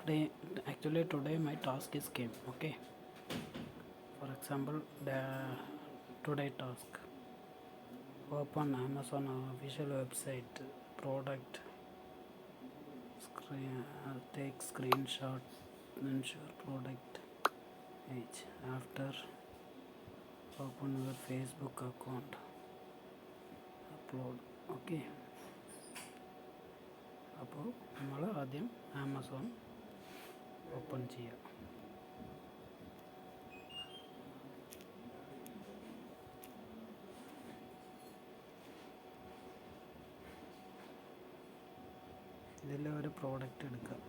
today my task is came. Okay, for example, the today task: open Amazon official website, product, take screenshot, ensure product page. After, open your Facebook account, upload. Okay, അപ്പോൾ നമ്മൾ ആദ്യം Amazon open ചെയ്യുക. ഇതിൽ ഒരു product എടുക്കുക.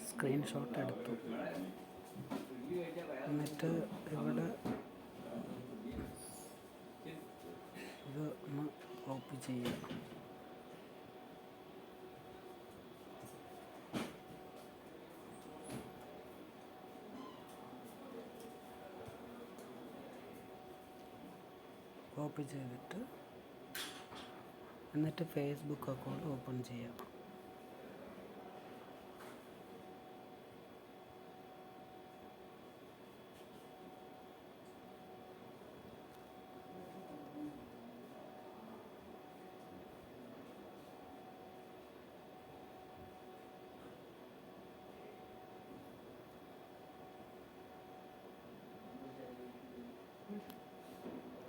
Screenshot എടുത്തു. എന്നിട്ട് ഇവിടെ ഇത് ഒന്ന് കോപ്പി ചെയ്യുക. കോപ്പി ചെയ്തിട്ട് എന്നിട്ട് ഫേസ്ബുക്ക് അക്കൗണ്ട് ഓപ്പൺ ചെയ്യാം.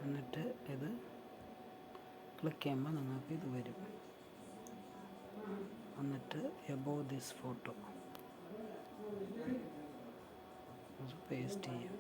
എന്നിട്ട് ഇത് ക്ലിക്ക് ചെയ്യുമ്പോൾ നിങ്ങൾക്ക് ഇത് വരും. എന്നിട്ട് എബോവ് ദിസ് ഫോട്ടോ അത് പേസ്റ്റ് ചെയ്യാം.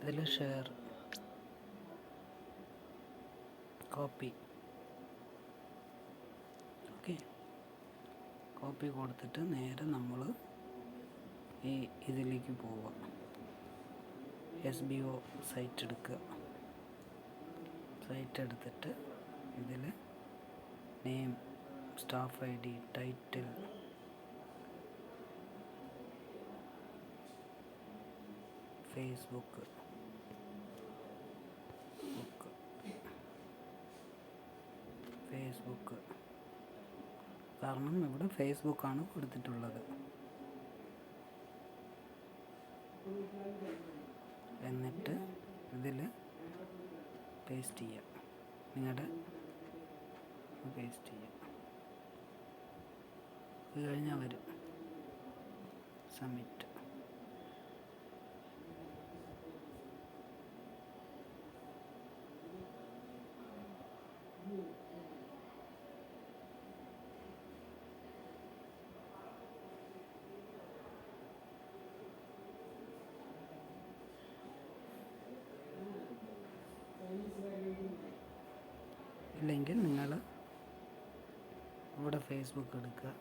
ഇതിൽ ഷെയർ, കോപ്പി. ഓക്കെ, കോപ്പി കൊടുത്തിട്ട് നേരെ നമ്മൾ ഇതിലേക്ക് പോവുക. SBO സൈറ്റ് എടുക്കുക. സൈറ്റ് എടുത്തിട്ട് ഇതിൽ name, staff ID, title, Facebook, കാരണം ഇവിടെ ഫേസ്ബുക്കാണ് കൊടുത്തിട്ടുള്ളത്. എന്നിട്ട് ഇതിൽ പേസ്റ്റ് ചെയ്യുക. നിങ്ങളുടെ പേസ്റ്റ് ചെയ്യുക. ഇത് കഴിഞ്ഞാൽ വരും സബ്മിറ്റ്. ഇല്ലെങ്കിൽ നിങ്ങൾ ഇവിടെ ഫേസ്ബുക്ക് എടുക്കുക,